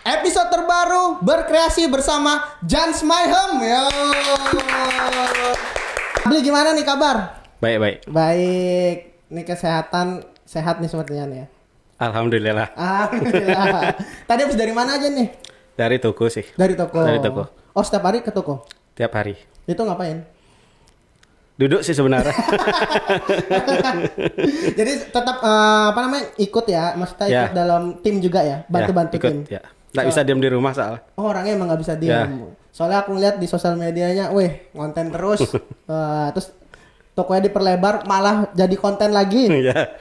episode terbaru berkreasi bersama Jans Mayhem. Yo. Beli gimana nih kabar? Baik. Nih kesehatan sehat nih sepertinya nih ya. Alhamdulillah. Tadi habis dari mana aja nih? Dari toko sih. Dari toko. Oh, setiap hari ke toko? Tiap hari. Itu ngapain? Duduk sih sebenarnya. Jadi tetap ikut ya, maksudnya ikut dalam tim juga ya, bantu-bantu tim. Ya. Nggak bisa diam di rumah soalnya. Oh, orangnya emang nggak bisa diam. Soalnya aku ngeliat di sosial medianya, konten terus. Terus tokonya diperlebar, malah jadi konten lagi.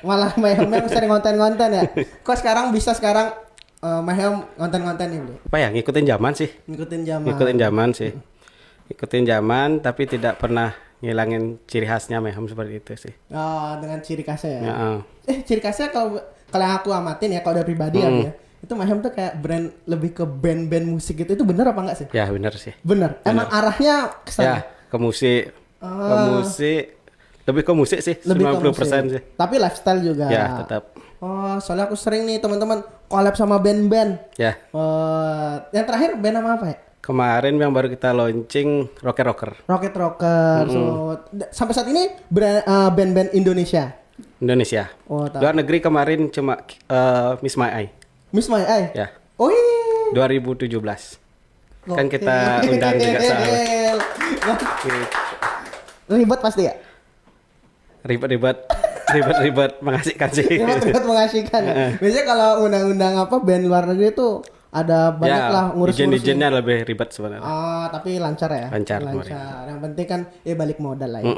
Malah Mayhem sering konten-konten ya. Kok sekarang Mayhem konten-konten ini? Apa ya, ngikutin zaman sih. Ngikutin zaman tapi tidak pernah ngilangin ciri khasnya Mayhem seperti itu sih. Oh, dengan ciri khasnya ya. Ya. Ciri khasnya kalau yang aku amatin ya, kalau dari pribadi ya, itu Mayhem tuh kayak brand, lebih ke band-band musik gitu. Itu bener apa enggak sih? Ya, bener sih. Bener. Emang arahnya ke sana? Ya, ke musik. Lebih ke musik sih, 90% sih. Tapi lifestyle juga. Ya, tetap. Oh, soalnya aku sering nih teman-teman collab sama band-band. Ya. Yang terakhir band apa ya? Kemarin yang baru kita launching Rocket Rocker. So, sampai saat ini band-band Indonesia. Oh, luar negeri kemarin cuma Miss My Eye. Miss My Eye? Ya. Oh iya. 2017. Kan kita undang juga soalnya. Ribet pasti ya? Ribet mengasihkan sih. Ribet mengasihkan. Biasanya kalau undang-undang band luar negeri itu ada banyak lah ngurus-ngurus. Izinnya lebih ribet sebenarnya. Tapi lancar ya? Lancar. Yang penting kan balik modal lah ya.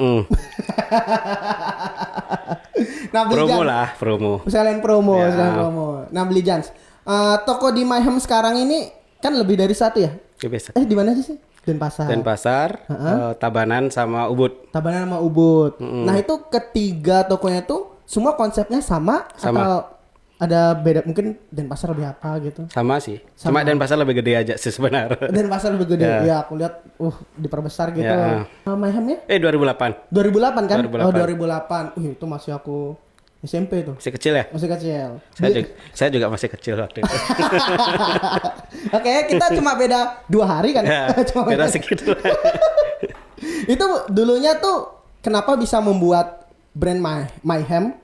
Nah, promo. Selain promo. Nah, beli Jans. Toko di Mayhem sekarang ini kan lebih dari satu ya? Biasa. Di mana sih? Denpasar, Tabanan sama Ubud. Nah, itu ketiga tokonya tuh semua konsepnya sama. Atau ada beda, mungkin Denpasar lebih apa gitu? Sama sih. Cuma Denpasar lebih gede aja sih sebenarnya. Denpasar lebih gede. Ya, aku lihat diperbesar gitu. Mayhem ya? 2008. 2008 kan? 2008. Oh, 2008. Itu masih aku SMP tuh. Masih kecil ya? Masih kecil. Saya juga masih kecil waktu itu. Oke, kita cuma beda 2 hari kan? Ya, beda segitu. Itu dulunya tuh kenapa bisa membuat brand Mayhem?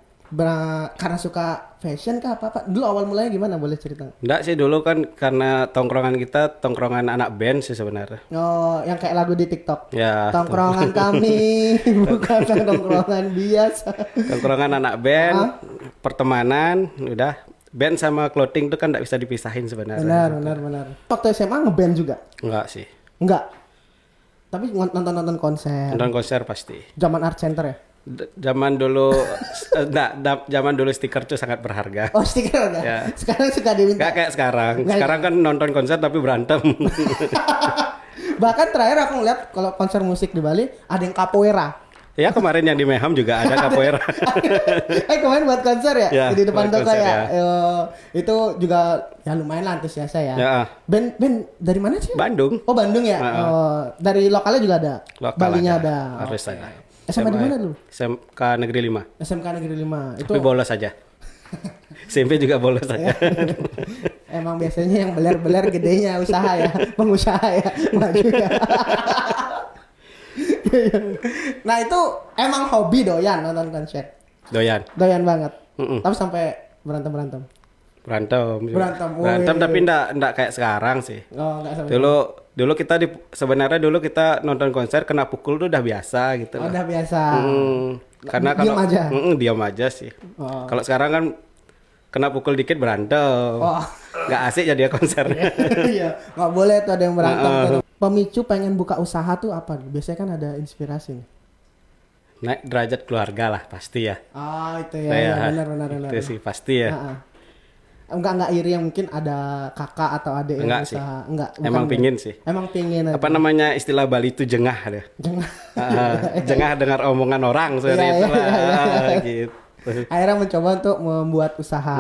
Karena suka fashion kah apa? Dulu awal mulanya gimana, boleh cerita? Enggak sih, dulu kan karena tongkrongan kita tongkrongan anak band sih sebenarnya. Oh, yang kayak lagu di TikTok. Ya. Tongkrongan kami bukan tongkrongan biasa. Tongkrongan anak band, pertemanan, udah. Band sama clothing tuh kan enggak bisa dipisahin sebenarnya. Benar. Waktu SMA ngeband juga? Enggak sih. Enggak. Tapi nonton konser. Nonton konser pasti. Zaman Art Center ya? Zaman dulu zaman dulu stiker tuh sangat berharga. Oh, stiker ya? Ya. Sekarang suka diminta. Gak kayak sekarang. Sekarang kan nonton konser tapi berantem. Bahkan terakhir aku ngeliat kalau konser musik di Bali ada yang capoeira. Ya, kemarin yang di Mayhem juga ada capoeira. Kemarin buat konser ya? Di depan toko ya? Itu juga ya lumayan lah antusias ya. Band dari mana sih? Bandung. Oh, Bandung ya? Dari lokalnya juga ada? Balinya ada? Harus ada. SMA di mana dulu? SMK Negeri 5. SMK Negeri 5. Itu tapi bolos aja. SMP juga bolos aja. Emang biasanya yang beler-beler gedenya usaha ya, pengusaha ya, maju ya. Nah, itu emang hobi nonton konser. Doyan banget. Tapi sampai berantem. Berantem tapi enggak kayak sekarang sih. Oh, enggak sampai. Dulu sebenarnya kita nonton konser kena pukul tuh udah biasa gitu. Oh, udah biasa. Karena kalau diam aja sih. Kalau sekarang kan kena pukul dikit berantem. Nggak asik jadi konsernya. Iya, nggak boleh tuh ada yang berantem. Pemicu pengen buka usaha tuh apa? Biasanya kan ada inspirasi nih. Naik derajat keluarga lah pasti ya. Itu ya. Benar. Itu sih pasti ya. Enggak iri yang mungkin ada kakak atau adik yang enggak usaha. Sih. Enggak. Emang pingin sih. Emang pingin. Apa namanya istilah Bali itu jengah deh. Jengah dengar omongan orang seperti itu lah. Gitu. Akhirnya mencoba untuk membuat usaha.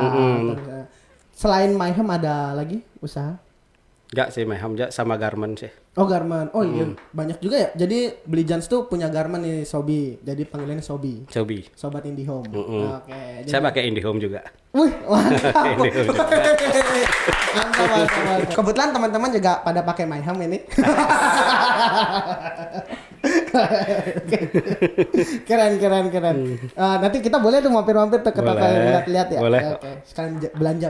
Selain Mayhem ada lagi usaha? Enggak sih, Mayhem sama Garment sih. Oh, Garment. Oh iya, banyak juga ya. Jadi Beli Jans tuh punya Garment nih, Sobi. Jadi panggilannya Sobi. Sobat Indihome. Oke. Saya pakai Indihome juga. Wih, mantap. Kebetulan teman-teman juga pada pakai MyHam ini. Keren. Nanti kita boleh tuh mampir-mampir tuh ke toko yang lihat ya. Boleh. Oke. Sekalian belanja.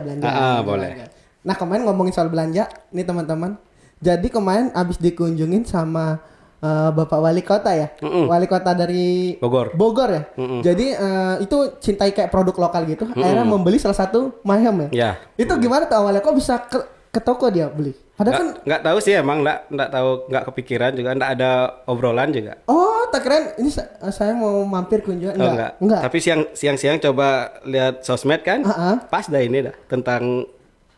Boleh. Nah kemarin ngomongin soal belanja, nih teman-teman. Jadi kemarin abis dikunjungin sama Bapak Wali Kota ya, Wali Kota dari Bogor ya. Jadi itu cintai kayak produk lokal gitu. Akhirnya membeli salah satu MyHam ya. Ya. Itu gimana tuh awalnya? Kok bisa ke toko dia beli? Padahal kan nggak tahu sih emang, nggak tahu, nggak kepikiran juga, nggak ada obrolan juga. Oh, tak keren. Ini saya mau mampir kunjungan. Enggak. Tapi siang-siang coba lihat sosmed kan, pas dah ini dah tentang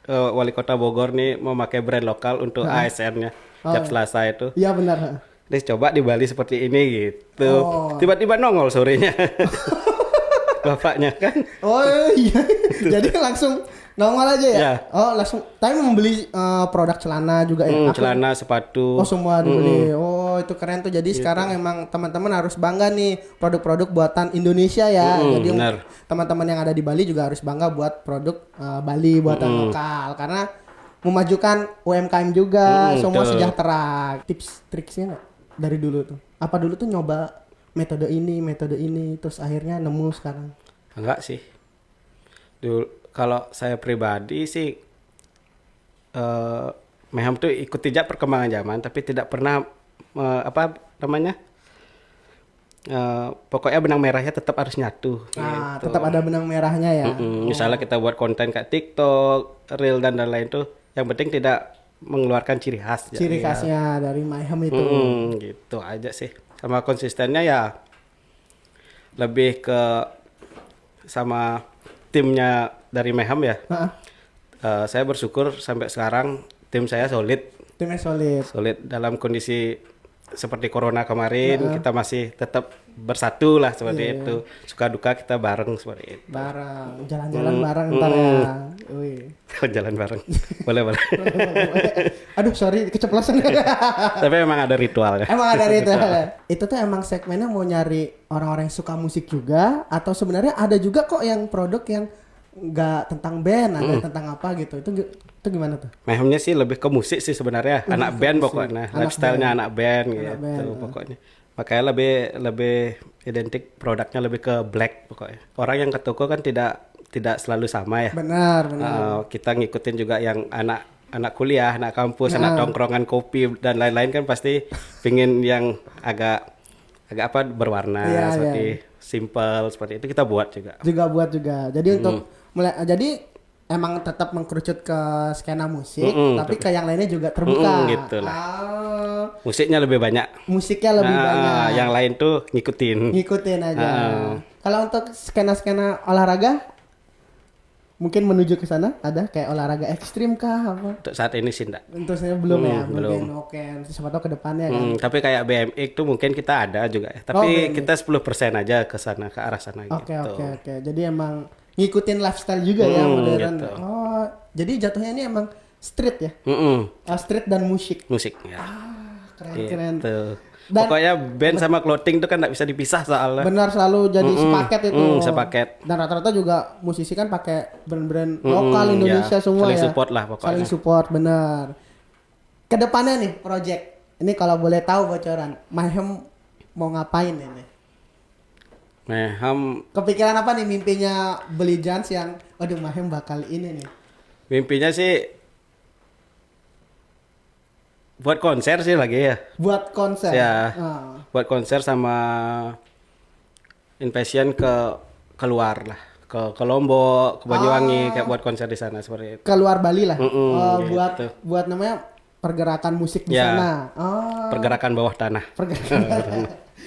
Wali Kota Bogor nih mau pakai brand lokal untuk ASN-nya tiap Selasa itu. Iya benar. Terus coba di Bali seperti ini gitu. Tiba-tiba nongol sorenya. Bapaknya kan. Oh iya. Jadi langsung nongol aja ya? Oh langsung. Tapi membeli produk celana juga ya? Celana, sepatu. Oh semua dibeli. Oh itu keren tuh. Jadi sekarang emang teman-teman harus bangga nih produk-produk buatan Indonesia ya. Jadi teman-teman yang ada di Bali juga harus bangga buat produk Bali buatan lokal. Karena memajukan UMKM juga. Semua sejahtera. Tips triksnya nggak? Dari dulu tuh. Apa dulu tuh nyoba metode ini, terus akhirnya nemu sekarang? Enggak sih. Dulu kalau saya pribadi sih MyHam tuh ikut jejak perkembangan zaman, tapi tidak pernah pokoknya benang merahnya tetap harus nyatu. Gitu. Tetap ada benang merahnya ya. Misalnya kita buat konten kayak TikTok, Reel dan lain-lain tuh, yang penting tidak mengeluarkan ciri khas. Ciri khasnya dari MyHam itu. Gitu aja sih. Sama konsistennya ya lebih ke sama timnya dari MyHam ya. Saya bersyukur sampai sekarang tim saya solid. Timnya solid. Solid dalam kondisi seperti corona kemarin, kita masih tetap bersatu lah seperti itu. Suka duka kita bareng seperti itu. Bareng, jalan-jalan bareng ntar ya. Jalan bareng. Boleh. Aduh sorry keceplosan. Tapi emang ada ritual ya. Emang ada ritual. Itu tuh emang segmennya mau nyari orang-orang yang suka musik juga, atau sebenarnya ada juga kok yang produk yang nggak tentang band, ada tentang apa gitu. Itu gimana tuh? MyHamnya sih lebih ke musik sih sebenarnya. Anak band pokoknya. Lifestyle-nya anak band gitu pokoknya. Makanya lebih identik produknya lebih ke black pokoknya. Orang yang ke toko kan tidak selalu sama ya. Benar. Kita ngikutin juga yang anak kuliah, anak kampus, anak tongkrongan kopi dan lain-lain kan pasti pingin yang agak berwarna seperti simple seperti itu kita buat juga. Buat juga. Jadi untuk jadi emang tetap mengkerucut ke skena musik, tapi ke yang lainnya juga terbuka. Gitu lah. Musiknya lebih banyak. Banyak. Yang lain tuh ngikutin aja. Kalau untuk skena-skena olahraga, mungkin menuju ke sana ada kayak olahraga ekstrim kah apa? Untuk saat ini sih enggak. Untuk saya belum ya. Belum. Oke. Siapa tahu ke depannya kan. Tapi kayak BMX tuh mungkin kita ada juga ya. Tapi kita 10% aja ke sana, ke arah sana gitu. Oke. Jadi emang ngikutin lifestyle juga ya modern. Gitu. Oh, jadi jatuhnya ini emang street ya? Street dan musik. Musik ya. Keren. Gitu. Pokoknya band sama clothing itu kan nggak bisa dipisah soalnya. Benar, selalu jadi sepaket itu. Sepaket. Dan rata-rata juga musisi kan pakai brand-brand lokal Indonesia semua saling ya. Support lah pokoknya. Saling support, benar. Kedepannya nih project. Ini kalau boleh tahu bocoran, MyHam mau ngapain ini? MyHam kepikiran apa nih mimpinya Beli Jans yang MyHam bakal ini nih? Mimpinya sih buat konser sih lagi ya. Buat konser. Ya. Buat konser sama Invasion ke keluar lah. Ke Lombok, ke Banyuwangi kayak buat konser di sana seperti itu. Keluar Bali lah. Gitu. Buat namanya pergerakan musik di sana. Pergerakan bawah tanah.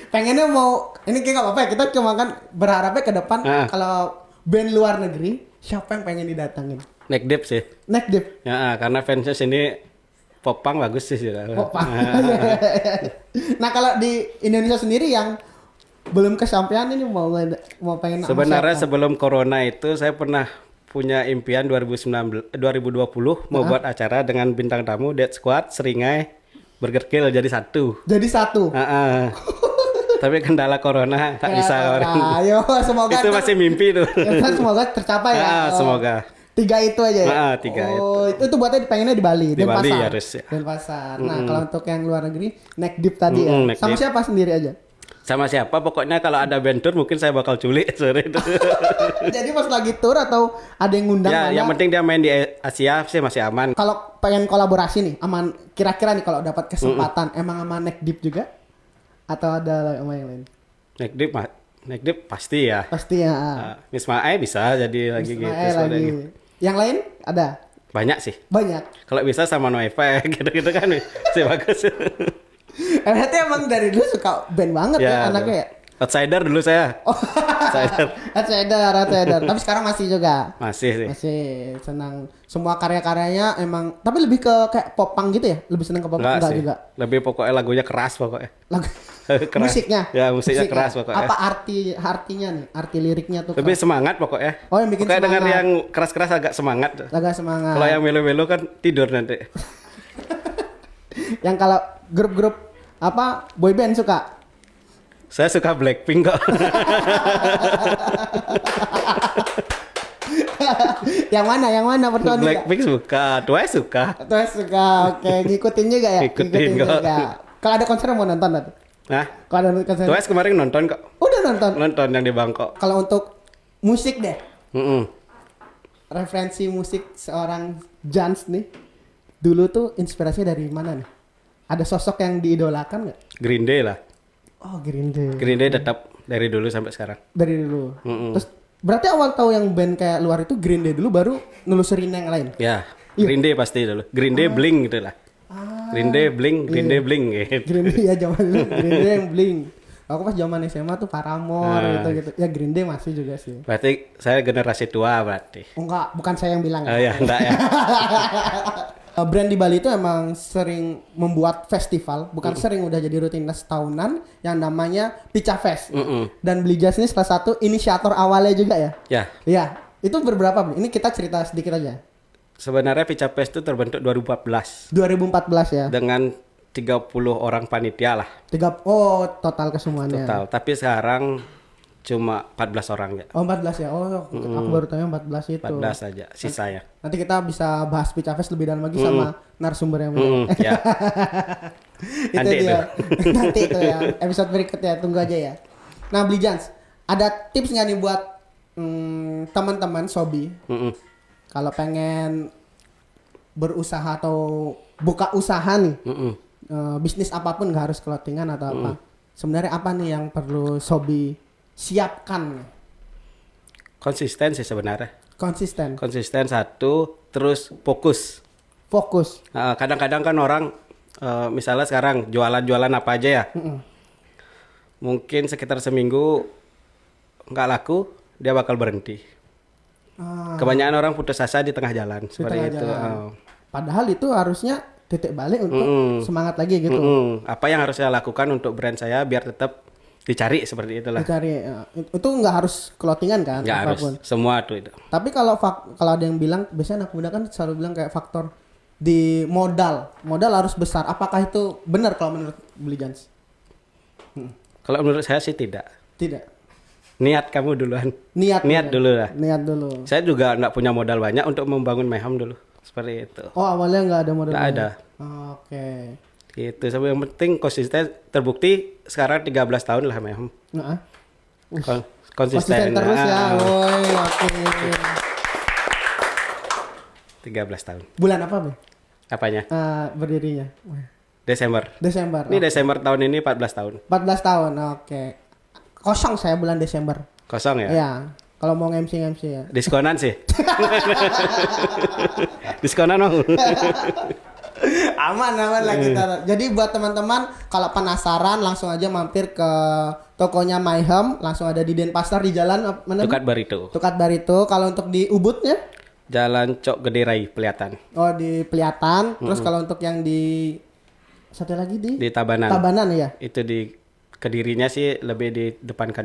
Pengennya mau ini kayak gak apa-apa ya, kita cuma kan berharapnya ke depan kalau band luar negeri siapa yang pengen didatangin? Neck Deep sih. Neck Deep. Ya, karena fansnya sini popang bagus sih. Popang. Nah kalau di Indonesia sendiri yang belum kesampaian ini mau pengen. Sebenarnya sebelum corona itu saya pernah punya impian 2020 mau buat acara dengan bintang tamu Dead Squad, Seringai, Burger Kill jadi satu. Tapi kendala corona tak bisa kemarin. Ayo semoga itu masih mimpi tuh. Semoga tercapai ya. Semoga. 3 itu aja ya? Nah, 3 itu. Itu buatnya pengennya di Bali, Di Bali Denpasar. harus ya. Denpasar. Nah, kalau untuk yang luar negeri, neck deep tadi ya. Neck Sama deep. siapa sendiri aja? Sama siapa? Pokoknya kalau ada band tour mungkin saya bakal culik sore itu. Jadi pas lagi tour atau ada yang ngundang Ya, yang penting dia main di Asia sih masih aman. Kalau pengen kolaborasi nih, aman kira-kira nih kalau dapat kesempatan, emang sama neck deep juga? Atau ada sama yang lain? Neck deep pasti ya. Pasti ya. Miss Mae bisa jadi lagi gitu. Ismail lagi. sebenarnya. Yang lain ada? Banyak sih. Banyak. Kalau bisa sama No Effect gitu-gitu kan sih bagus. Berarti emang dari dulu suka band banget ya anaknya ya? Outsider dulu saya. Oh, Outsider. outsider. Tapi sekarang masih juga. Masih sih. Masih senang semua karya-karyanya emang. Tapi lebih ke kayak pop punk gitu ya? Lebih seneng ke pop punk Enggak sih. juga. Lebih pokoknya lagunya keras pokoknya. Lagu Keras. musiknya. Ya, musiknya keras pokoknya. Apa artinya nih? Arti liriknya tuh. Lebih semangat pokoknya. Oh, yang bikin pokoknya semangat. denger yang keras-keras agak semangat. Agak semangat. Kalau yang melo-melo kan tidur nanti. Yang kalau grup-grup apa boyband suka? Saya suka Blackpink kok. Yang mana pertama? Blackpink suka, Twice suka. Twice suka. Oke, ngikutin juga ya? Ngikutin kok. juga. Kalau ada konser mau nonton nanti? Nah, Kalau ada konser. Twice kemarin nonton kok. Udah nonton. Nonton yang di Bangkok. Kalau untuk musik deh. Mm-mm. Referensi musik seorang Jans nih. Dulu tuh inspirasinya dari mana nih? Ada sosok yang diidolakan nggak? Green Day lah. Oh, Green Day. Green Day tetap dari dulu sampai sekarang. Dari dulu. Mm-mm. Terus berarti awal tahu yang band kayak luar itu Green Day dulu baru nelusurin yang lain. Ya, Iya. Green Day pasti dulu. Green Day Blink gitu lah. Green Day Blink, Green Day Blink gitu. Green Day ya zaman dulu, Green Day yang Blink. Aku pas zaman SMA tuh Paramore gitu. Ya Green Day masih juga sih. Berarti saya generasi tua berarti. Oh enggak, bukan saya yang bilang. Oh ya, enggak ya. Brand di Bali itu emang sering membuat festival, bukan sering, udah jadi rutinitas tahunan yang namanya Pica Fest. Dan Blijas ini salah satu inisiator awalnya juga ya. Ya, Iya, itu berberapa? Bro? Ini kita cerita sedikit aja. sebenarnya Pica Fest itu terbentuk 2014 2014 ya. dengan 30 orang panitia lah Total kesemuanya. total. Tapi sekarang cuma 14 orang ya. Oh 14 ya. Oh, aku baru tanya 14 itu. 14 saja sisanya. Nanti kita bisa bahas Pica Fest lebih dalam lagi sama narasumber yang benar. Ya. Itu Nanti dia. Nanti itu ya. Episode berikutnya tunggu aja ya. Nah, Blijans, ada tips nggak nih buat teman-teman Sobi Mm-mm. kalau pengen berusaha atau buka usaha nih, bisnis apapun, nggak harus clothingan atau apa. Sebenarnya apa nih yang perlu Sobi siapkan? Konsisten sih sebenarnya. Konsisten. Konsisten satu, terus fokus. Fokus. Kadang-kadang kan orang misalnya sekarang jualan-jualan apa aja ya. Mungkin sekitar seminggu nggak laku, dia bakal berhenti. Kebanyakan orang putus asa di tengah jalan seperti tengah itu. jalan. Padahal itu harusnya titik balik untuk semangat lagi gitu. Apa yang harus saya lakukan untuk brand saya biar tetap dicari seperti itulah. Dicari itu nggak harus clothingan kan? Nggak harus, apapun. semua tuh itu. Tapi kalau ada yang bilang, biasanya anak muda kan selalu bilang kayak faktor di modal harus besar. Apakah itu benar kalau menurut Blijans? Kalau menurut saya sih tidak. Tidak. Niat kamu duluan. Niat dulu lah. Niat dulu. Saya juga nggak punya modal banyak untuk membangun Mayhem dulu. Seperti itu. Oh, awalnya nggak ada modal. Nggak ada. Oke. Gitu. Sampai yang penting konsisten, terbukti sekarang 13 tahun lah Mayhem. Nah, Konsisten terus ya. Woi, oke. 13 tahun. Bulan apa, Bro? Apanya? Berdirinya? Desember. Desember. Ini Desember tahun ini 14 tahun. 14 tahun. Oke. Kosong saya bulan Desember. Kosong ya? Iya. Kalau mau MC ya. Diskonan sih. Diskonan mau. aman lah kita. Jadi buat teman-teman kalau penasaran langsung aja mampir ke tokonya Mayhem, langsung ada di Denpasar di jalan mana? Tukat Barito. Tukat Barito. Kalau untuk di Ubudnya? Jalan Cok Gede Rai, Peliatan. Oh, di Peliatan. Terus kalau untuk yang di satu lagi di Tabanan. Tabanan ya. Itu di Kedirinya sih lebih di depan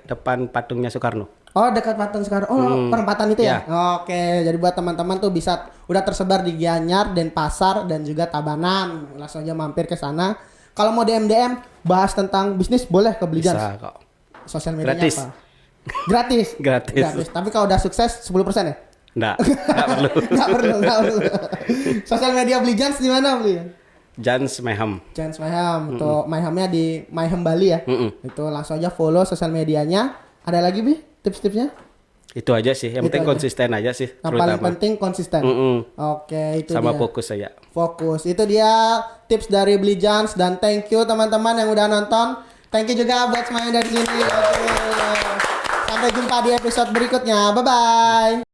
depan patungnya Soekarno. Oh, dekat patung sekarang. Oh, perempatan itu ya? Oke, jadi buat teman-teman tuh bisa udah tersebar di Gianyar, Denpasar dan juga Tabanan. Langsung aja mampir ke sana. Kalau mau DM bahas tentang bisnis boleh ke Blijans. Bisa kok. Sosial medianya Gratis. apa? Gratis. Gratis. Tapi kalau udah sukses 10% ya? Nggak perlu. Nggak perlu. Sosial media Belijans di mana beli? Jans Mayhem. Jans Mayhem. Tuh Mayhemnya di Mayhem Bali ya. Itu langsung aja follow sosial medianya. Ada lagi Bi tips-tipsnya? Itu aja sih. Yang penting konsisten aja sih. Yang paling penting konsisten. Oke, itu sama dia. fokus aja. Fokus. Itu dia tips dari Belijans dan thank you teman-teman yang udah nonton. Thank you juga buat semuanya dari sini. Oke. Sampai jumpa di episode berikutnya. Bye bye.